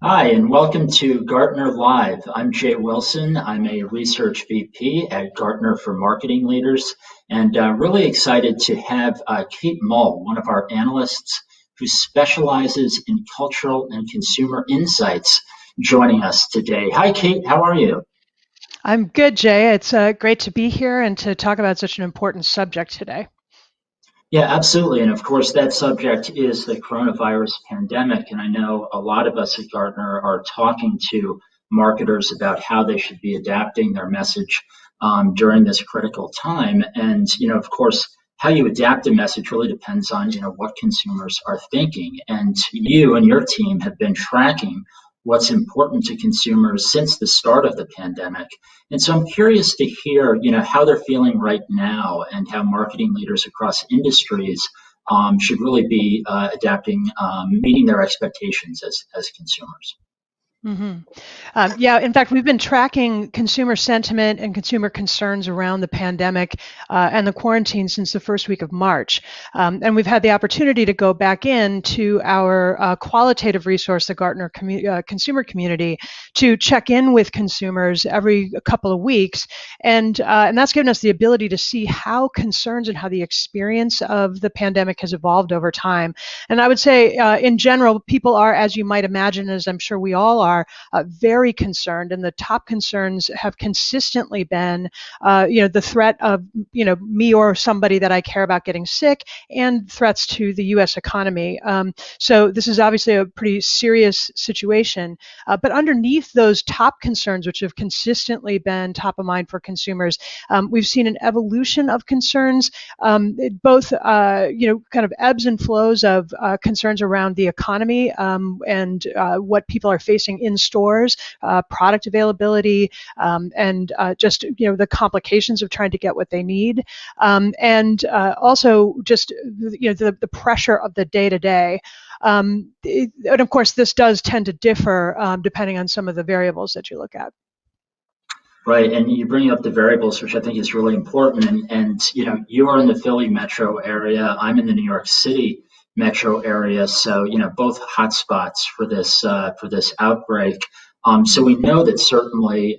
Hi, and welcome to Gartner Live. I'm Jay Wilson. I'm a research VP at Gartner for Marketing Leaders, and really excited to have Kate Mull, one of our analysts who specializes in cultural and consumer insights, joining us today. Hi, Kate. How are you? I'm good, Jay. It's great to be here and to talk about such an important subject today. Yeah, absolutely. And of course, that subject is the coronavirus pandemic. And I know a lot of us at Gartner are talking to marketers about how they should be adapting their message during this critical time. And, of course, how you adapt a message really depends on, what consumers are thinking. And you and your team have been tracking what's important to consumers since the start of the pandemic. And so I'm curious to hear, how they're feeling right now and how marketing leaders across industries should really be adapting, meeting their expectations as consumers. hmm Yeah, in fact, we've been tracking consumer sentiment and consumer concerns around the pandemic and the quarantine since the first week of March. And we've had the opportunity to go back into our qualitative resource, the Gartner consumer community, to check in with consumers every couple of weeks. And that's given us the ability to see how concerns and how the experience of the pandemic has evolved over time. And I would say, in general, people are, as you might imagine, as I'm sure we all are, very concerned. And the top concerns have consistently been, the threat of, me or somebody that I care about getting sick, and threats to the U.S. economy. So this is obviously a pretty serious situation. But underneath those top concerns, which have consistently been top of mind for consumers, we've seen an evolution of concerns, both, kind of ebbs and flows of concerns around the economy and what people are facing in stores, product availability, and just the complications of trying to get what they need, and also just the pressure of the day to day. And of course, this does tend to differ depending on some of the variables that you look at. Right, and you bring up the variables, which I think is really important. And you are in the Philly metro area. I'm in the New York City metro area. So both hotspots for this outbreak. So we know that certainly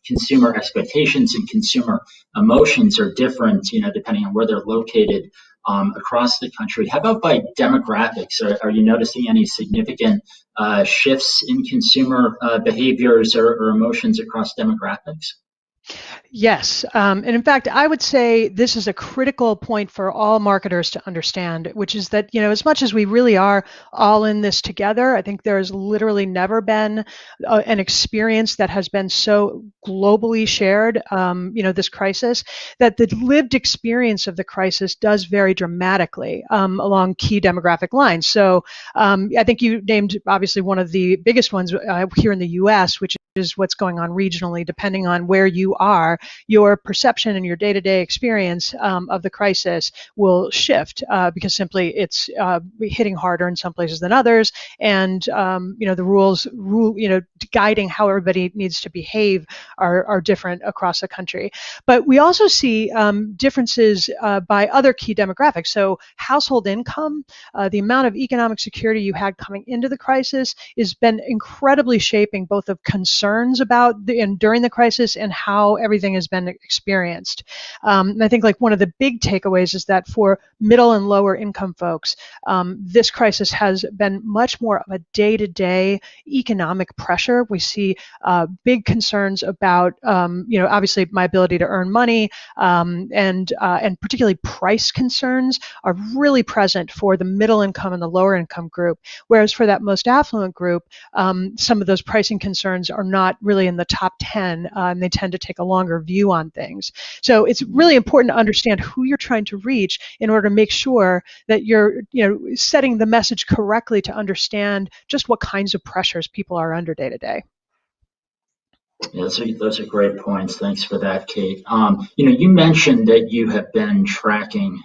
consumer expectations and consumer emotions are different. Depending on where they're located across the country. How about by demographics? Are you noticing any significant shifts in consumer behaviors or emotions across demographics? Yes. And in fact, I would say this is a critical point for all marketers to understand, which is that, as much as we really are all in this together, I think there has literally never been an experience that has been so globally shared, this crisis, that the lived experience of the crisis does vary dramatically along key demographic lines. So I think you named obviously one of the biggest ones here in the US, which is what's going on regionally, depending on where you are, your perception and your day-to-day experience of the crisis will shift because simply it's hitting harder in some places than others, and the rules guiding how everybody needs to behave are different across the country. But we also see differences by other key demographics. So household income, the amount of economic security you had coming into the crisis has been incredibly shaping both of concerns about and during the crisis and how everything has been experienced. And I think like one of the big takeaways is that for middle and lower income folks, this crisis has been much more of a day-to-day economic pressure. We see big concerns about, obviously my ability to earn money, and particularly price concerns are really present for the middle income and the lower income group. Whereas for that most affluent group, some of those pricing concerns are not really in the top 10, and they tend to take a longer view on things. So it's really important to understand who you're trying to reach in order to make sure that you're setting the message correctly to understand just what kinds of pressures people are under day to day. Yeah, those are great points. Thanks for that, Kate. You mentioned that you have been tracking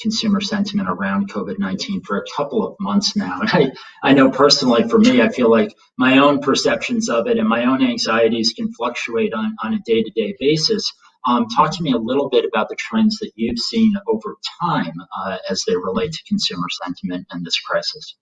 consumer sentiment around COVID-19 for a couple of months now. And I know personally for me, I feel like my own perceptions of it and my own anxieties can fluctuate on a day-to-day basis. Talk to me a little bit about the trends that you've seen over time as they relate to consumer sentiment and this crisis.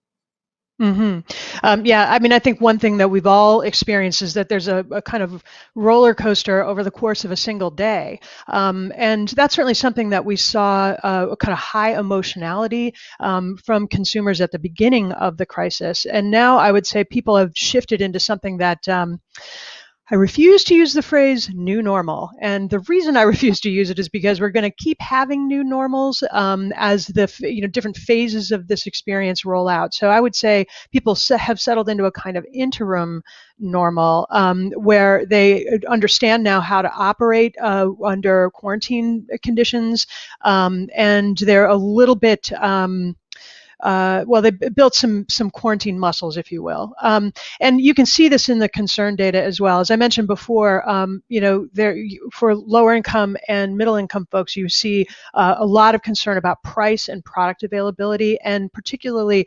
Yeah, I mean, I think one thing that we've all experienced is that there's a kind of roller coaster over the course of a single day. And that's certainly something that we saw a kind of high emotionality from consumers at the beginning of the crisis. And now I would say people have shifted into something that I refuse to use the phrase new normal. And the reason I refuse to use it is because we're going to keep having new normals as the different phases of this experience roll out. So I would say people have settled into a kind of interim normal where they understand now how to operate under quarantine conditions. And they're a little bit well, they built some quarantine muscles, if you will. And you can see this in the concern data as well. As I mentioned before, there for lower income and middle income folks, you see a lot of concern about price and product availability, and particularly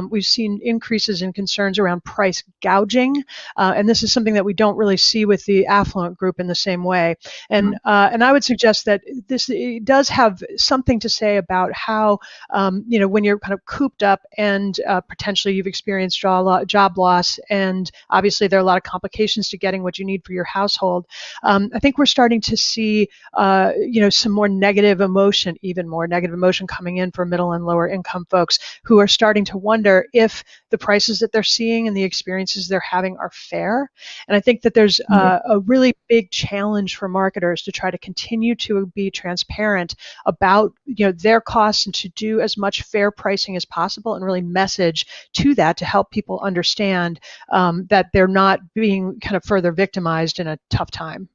we've seen increases in concerns around price gouging, and this is something that we don't really see with the affluent group in the same way. And I would suggest that this does have something to say about how when you're kind of cooped up and potentially you've experienced job loss, and obviously there are a lot of complications to getting what you need for your household. I think we're starting to see some more negative emotion, even more negative emotion coming in for middle and lower income folks who are starting to wonder if the prices that they're seeing and the experiences they're having are fair. And I think that there's a really big challenge for marketers to try to continue to be transparent about their costs and to do as much fair pricing as possible and really message to that to help people understand that they're not being kind of further victimized in a tough time.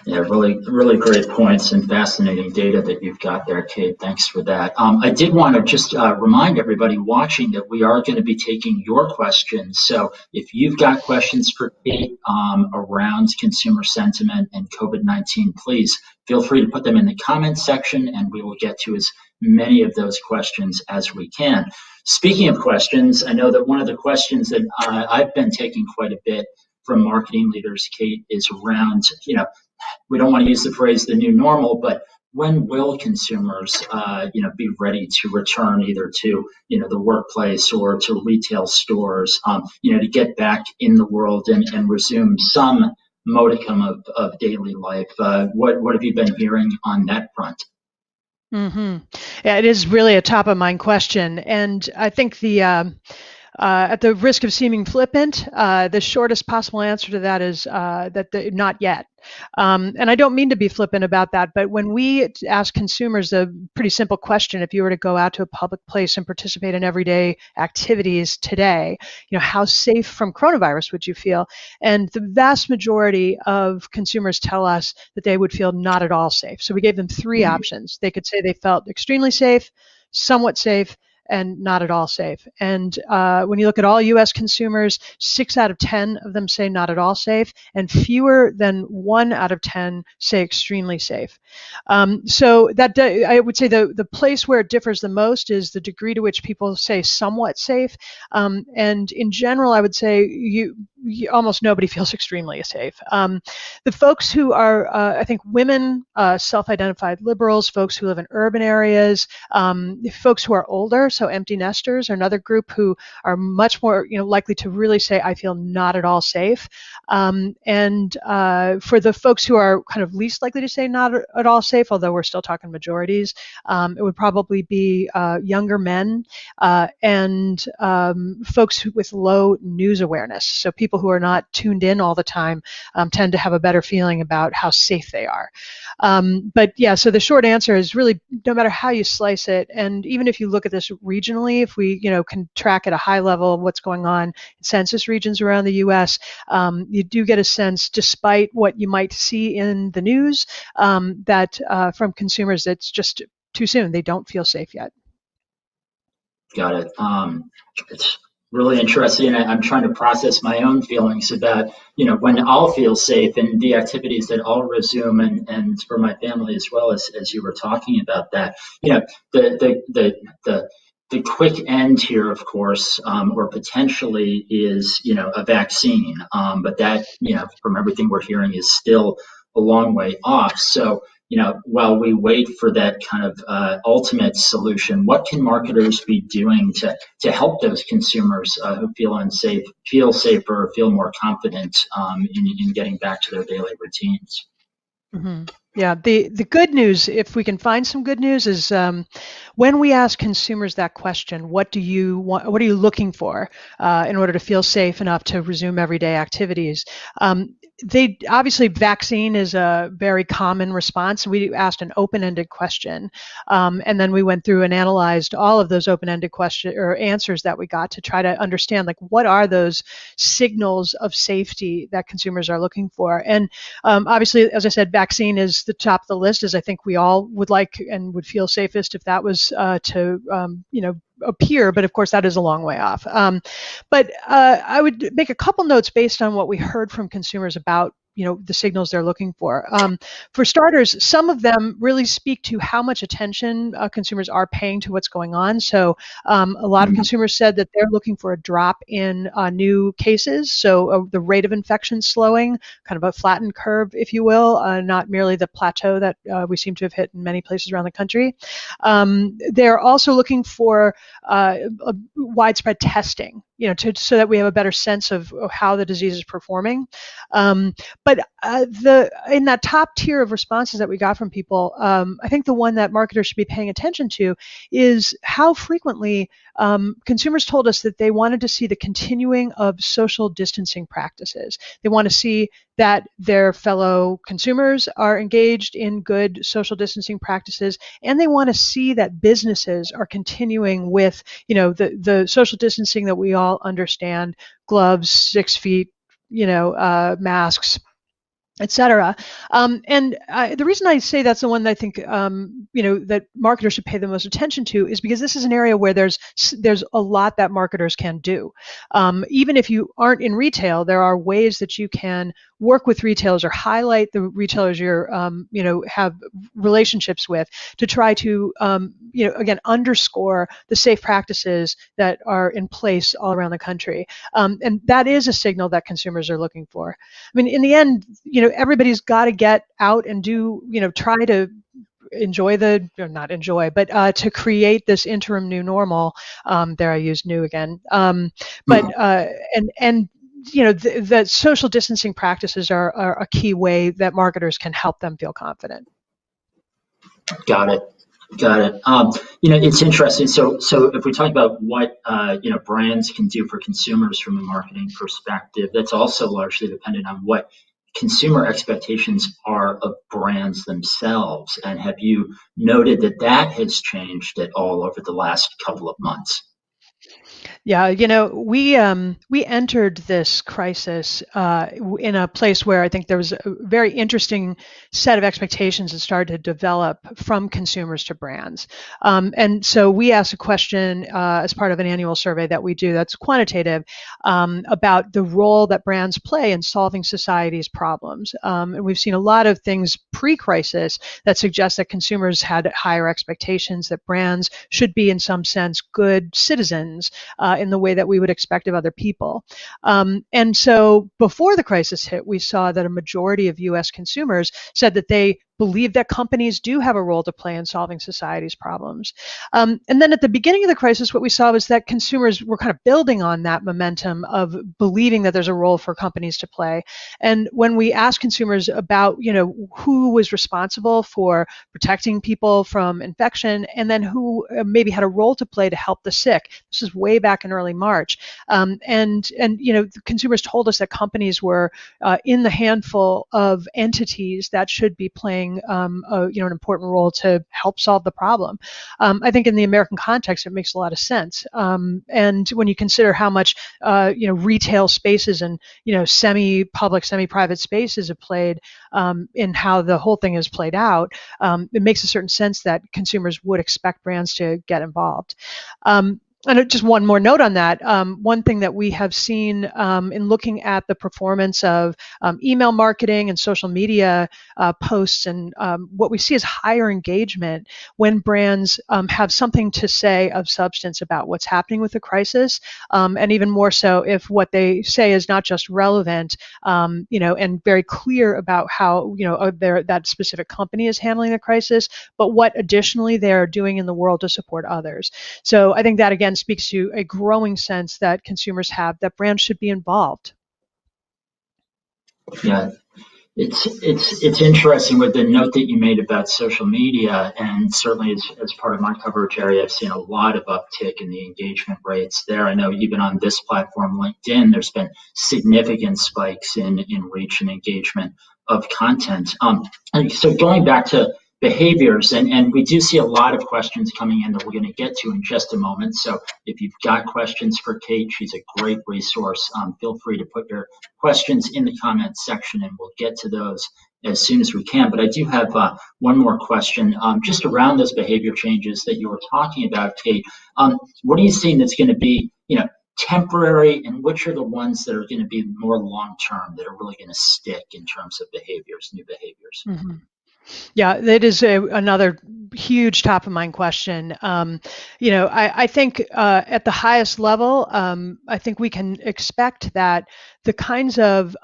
Yeah, really, really great points and fascinating data that you've got there, Kate. Thanks for that. I did want to just remind everybody watching that we are going to be taking your questions. So if you've got questions for Kate around consumer sentiment and COVID-19, please feel free to put them in the comments section, and we will get to as many of those questions as we can. Speaking of questions, I know that one of the questions that I've been taking quite a bit from marketing leaders, Kate, is around, we don't want to use the phrase the new normal, but when will consumers, be ready to return either to, the workplace or to retail stores, to get back in the world and resume some modicum of daily life? What have you been hearing on that front? Yeah, it is really a top of mind question, and I think at the risk of seeming flippant, the shortest possible answer to that is not yet. And I don't mean to be flippant about that, but when we ask consumers a pretty simple question, if you were to go out to a public place and participate in everyday activities today, how safe from coronavirus would you feel? And the vast majority of consumers tell us that they would feel not at all safe. So we gave them three options. They could say they felt extremely safe, somewhat safe, and not at all safe. And when you look at all U.S. consumers, 6 out of 10 of them say not at all safe, and fewer than 1 out of 10 say extremely safe. So that I would say the place where it differs the most is the degree to which people say somewhat safe. And in general, I would say almost nobody feels extremely safe. The folks who are, I think, women, self-identified liberals, folks who live in urban areas, folks who are older, so empty nesters are another group who are much more likely to really say, I feel not at all safe. And for the folks who are kind of least likely to say not at all safe, although we're still talking majorities, it would probably be younger men and folks with low news awareness. So people who are not tuned in all the time tend to have a better feeling about how safe they are. But yeah, so the short answer is really no matter how you slice it, and even if you look at this regionally, if we can track at a high level what's going on in census regions around the U.S., you do get a sense, despite what you might see in the news, that from consumers, it's just too soon. They don't feel safe yet. Got it. It's really interesting. I'm trying to process my own feelings about, when I'll feel safe and the activities that I'll resume, and for my family as well, as you were talking about that. The quick end here, of course, or potentially is, a vaccine. But that, from everything we're hearing, is still a long way off. So, while we wait for that kind of ultimate solution, what can marketers be doing to help those consumers who feel unsafe, feel safer, feel more confident in getting back to their daily routines? Mm-hmm. Yeah, the good news, if we can find some good news, is when we ask consumers that question, what do you want, what are you looking for in order to feel safe enough to resume everyday activities? They obviously, vaccine is a very common response. We asked an open-ended question, and then we went through and analyzed all of those open-ended question or answers that we got to try to understand, like, what are those signals of safety that consumers are looking for. And obviously, as I said, vaccine is the top of the list, as I think we all would like and would feel safest if that was to appear, but of course that is a long way off. But I would make a couple notes based on what we heard from consumers about the signals they're looking for. For starters, some of them really speak to how much attention consumers are paying to what's going on. So a lot of consumers said that they're looking for a drop in new cases, so the rate of infection slowing, kind of a flattened curve, if you will, not merely the plateau that we seem to have hit in many places around the country. They're also looking for widespread testing, so that we have a better sense of how the disease is performing. But in that top tier of responses that we got from people, I think the one that marketers should be paying attention to is how frequently consumers told us that they wanted to see the continuing of social distancing practices. They want to see that their fellow consumers are engaged in good social distancing practices, and they want to see that businesses are continuing with, the social distancing that we all understand: gloves, 6 feet, masks, etc. And the reason I say that's the one that I think that marketers should pay the most attention to is because this is an area where there's a lot that marketers can do. Even if you aren't in retail, there are ways that you can work with retailers or highlight the retailers you're have relationships with to try to again underscore the safe practices that are in place all around the country. And that is a signal that consumers are looking for. I mean, in the end, everybody's got to get out and do, try to enjoy not enjoy, but to create this interim new normal. There, I use new again. But the social distancing practices are a key way that marketers can help them feel confident. Got it. It's interesting. So if we talk about what brands can do for consumers from a marketing perspective, that's also largely dependent on what consumer expectations are of brands themselves. And have you noted that has changed at all over the last couple of months? Yeah, we entered this crisis in a place where I think there was a very interesting set of expectations that started to develop from consumers to brands. And so we asked a question as part of an annual survey that we do that's quantitative about the role that brands play in solving society's problems. And we've seen a lot of things pre-crisis that suggest that consumers had higher expectations, that brands should be in some sense good citizens in the way that we would expect of other people. And so before the crisis hit, we saw that a majority of US consumers said that they believe that companies do have a role to play in solving society's problems. And then at the beginning of the crisis, what we saw was that consumers were kind of building on that momentum of believing that there's a role for companies to play. And when we asked consumers about, who was responsible for protecting people from infection, and then who maybe had a role to play to help the sick, this is way back in early March. And consumers told us that companies were in the handful of entities that should be playing an important role to help solve the problem. I think in the American context, it makes a lot of sense. And when you consider how much retail spaces and semi-public, semi-private spaces have played in how the whole thing has played out, it makes a certain sense that consumers would expect brands to get involved. And just one more note on that. One thing that we have seen in looking at the performance of email marketing and social media posts, and what we see is higher engagement when brands have something to say of substance about what's happening with the crisis, and even more so if what they say is not just relevant, and very clear about how that specific company is handling the crisis, but what additionally they are doing in the world to support others. So I think that again speaks to a growing sense that consumers have that brands should be involved. Yeah, it's interesting with the note that you made about social media, and certainly as part of my coverage area, I've seen a lot of uptick in the engagement rates there. I know even on this platform, LinkedIn, there's been significant spikes in reach and engagement of content. And so going back to behaviors, and we do see a lot of questions coming in that we're going to get to in just a moment. So if you've got questions for Kate, she's a great resource. Feel free to put your questions in the comments section, and we'll get to those as soon as we can. But I do have one more question just around those behavior changes that you were talking about, Kate. What are you seeing that's going to be, temporary, and which are the ones that are going to be more long term, that are really going to stick in terms of behaviors, new behaviors? Mm-hmm. Yeah, that is another huge top of mind question. I think at the highest level, I think we can expect that the kinds of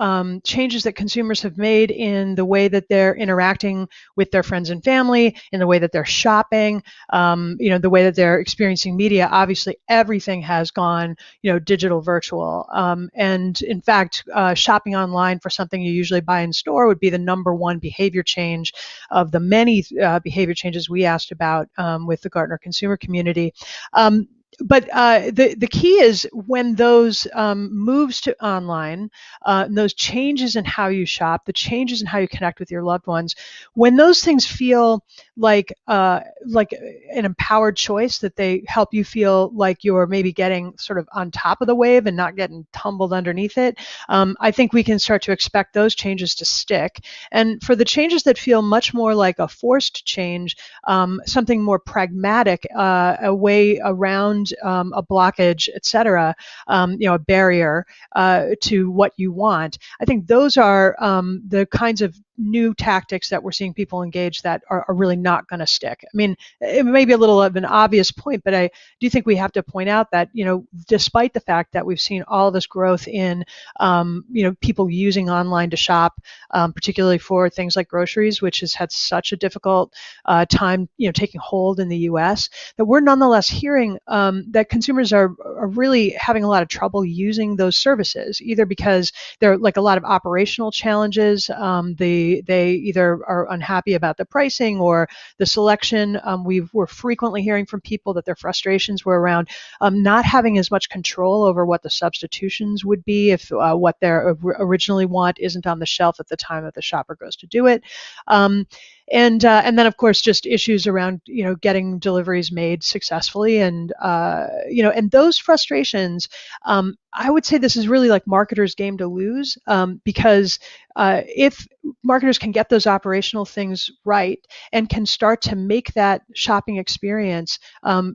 changes that consumers have made in the way that they're interacting with their friends and family, in the way that they're shopping, the way that they're experiencing media. Obviously, everything has gone, digital, virtual, and in fact, shopping online for something you usually buy in store would be the number one behavior change of the many behavior changes we asked about with the Gartner consumer community. But the key is when those moves to online, those changes in how you shop, the changes in how you connect with your loved ones, when those things feel like an empowered choice, that they help you feel like you're maybe getting sort of on top of the wave and not getting tumbled underneath it, I think we can start to expect those changes to stick. And for the changes that feel much more like a forced change, something more pragmatic, a way around a blockage, et cetera, a barrier to what you want. I think those are the kinds of new tactics that we're seeing people engage that are really not going to stick. I mean, it may be a little of an obvious point, but I do think we have to point out that, despite the fact that we've seen all this growth in, people using online to shop, particularly for things like groceries, which has had such a difficult time, taking hold in the U.S., that we're nonetheless hearing that consumers are really having a lot of trouble using those services, either because there are like a lot of operational challenges. They either are unhappy about the pricing or the selection. We're frequently hearing from people that their frustrations were around not having as much control over what the substitutions would be if what they originally want isn't on the shelf at the time that the shopper goes to do it. And then, of course, just issues around, getting deliveries made successfully, and those frustrations. I would say this is really like marketers' game to lose, because if marketers can get those operational things right and can start to make that shopping experience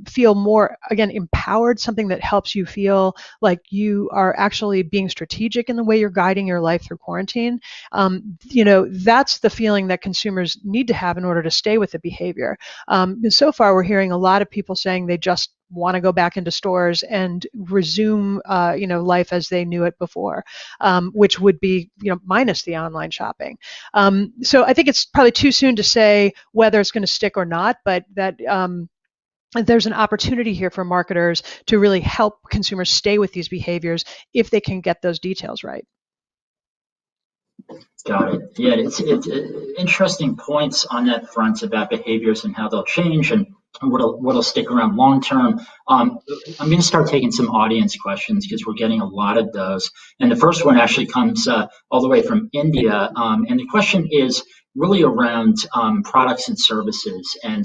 feel more, again, empowered, something that helps you feel like you are actually being strategic in the way you're guiding your life through quarantine, that's the feeling that consumers need to have in order to stay with the behavior. So far, we're hearing a lot of people saying they just want to go back into stores and resume, life as they knew it before, which would be, minus the online shopping. So I think it's probably too soon to say whether it's going to stick or not, but that there's an opportunity here for marketers to really help consumers stay with these behaviors if they can get those details right. Got it. Yeah, it's interesting points on that front about behaviors and how they'll change and what'll stick around long term. I'm going to start taking some audience questions because we're getting a lot of those. And the first one actually comes all the way from India, and the question is really around products and services. And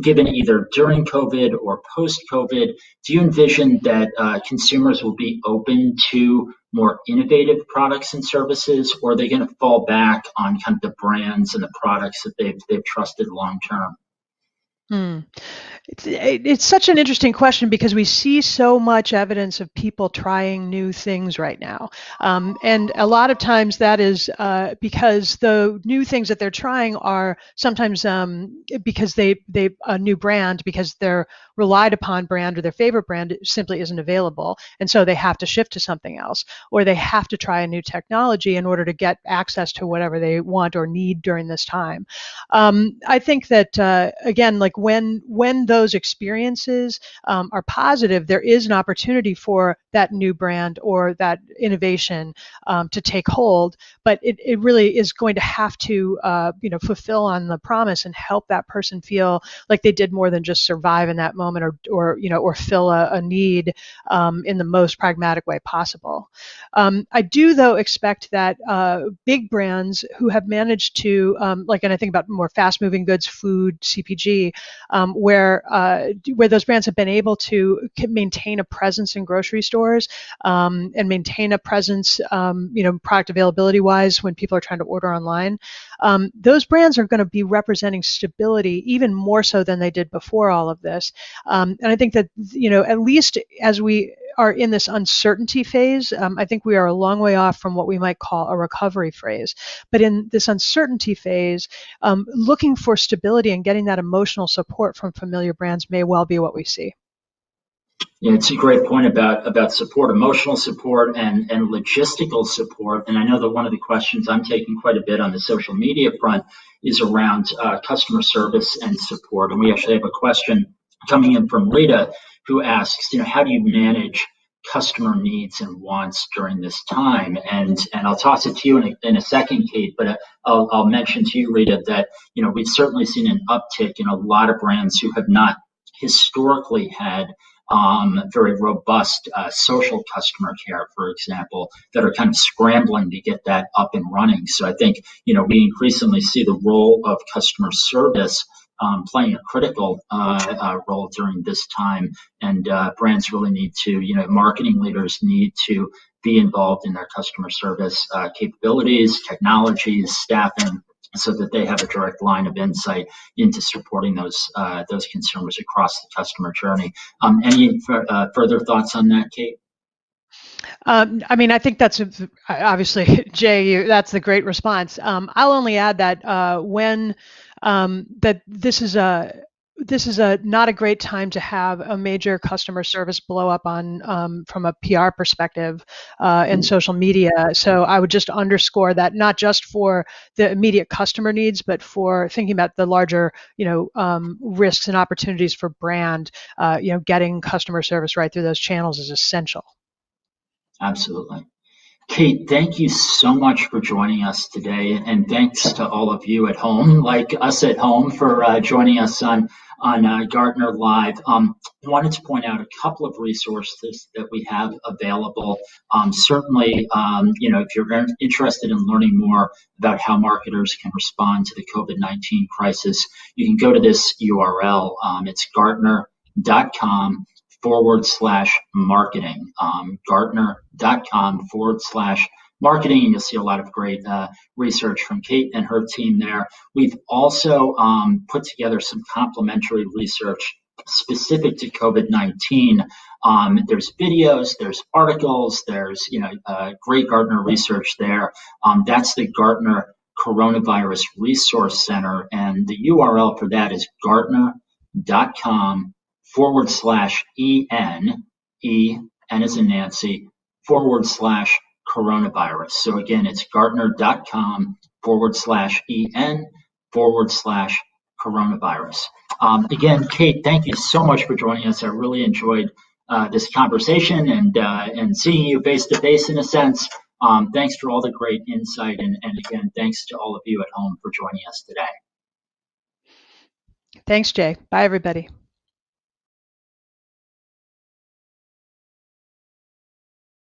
given either during COVID or post COVID, do you envision that consumers will be open to more innovative products and services, or are they going to fall back on kind of the brands and the products that they've trusted long term? Hmm. It's such an interesting question because we see so much evidence of people trying new things right now. And a lot of times that is because the new things that they're trying are sometimes because they a new brand, because their relied upon brand or their favorite brand simply isn't available. And so they have to shift to something else, or they have to try a new technology in order to get access to whatever they want or need during this time. I think that again, like when those experiences are positive, there is an opportunity for that new brand or that innovation to take hold. But it really is going to have to fulfill on the promise and help that person feel like they did more than just survive in that moment, or fill a need in the most pragmatic way possible. I do, though, expect that big brands who have managed to, and I think about more fast-moving goods, food, CPG, where those brands have been able to maintain a presence in grocery stores and maintain a presence, product availability-wise when people are trying to order online. Those brands are going to be representing stability even more so than they did before all of this. And I think that, at least as we are in this uncertainty phase, I think we are a long way off from what we might call a recovery phase. But in this uncertainty phase, looking for stability and getting that emotional support from familiar brands may well be what we see. Yeah, it's a great point about support, emotional support and logistical support. And I know that one of the questions I'm taking quite a bit on the social media front is around customer service and support. And we actually have a question coming in from Rita, who asks, how do you manage customer needs and wants during this time? And I'll toss it to you in a second, Kate, but I'll mention to you, Rita, that we've certainly seen an uptick in a lot of brands who have not historically had very robust social customer care, for example, that are kind of scrambling to get that up and running. So I think, we increasingly see the role of customer service playing a critical role during this time. And brands really need to, marketing leaders need to be involved in their customer service capabilities, technologies, staffing, so that they have a direct line of insight into supporting those consumers across the customer journey. Any further thoughts on that, Kate? I think that's obviously, Jay, that's the great response. I'll only add that when that this is a not a great time to have a major customer service blow up on from a PR perspective in social media. So I would just underscore that, not just for the immediate customer needs, but for thinking about the larger risks and opportunities for brand. Getting customer service right through those channels is essential. Absolutely. Kate, thank you so much for joining us today, and thanks to all of you at home, like us at home, for joining us on Gartner Live. I wanted to point out a couple of resources that we have available. Certainly, if you're interested in learning more about how marketers can respond to the COVID-19 crisis, you can go to this URL. It's Gartner.com/marketing. Gartner.com/marketing. And you'll see a lot of great research from Kate and her team there. We've also put together some complementary research specific to COVID-19. There's videos, there's articles, there's great Gartner research there. That's the Gartner Coronavirus Resource Center, and the URL for that is Gartner.com/EN as in Nancy, /coronavirus. So again, it's Gartner.com/EN/coronavirus. Again, Kate, thank you so much for joining us. I really enjoyed this conversation and seeing you face to face in a sense. Thanks for all the great insight. And again, thanks to all of you at home for joining us today. Thanks, Jay. Bye, everybody.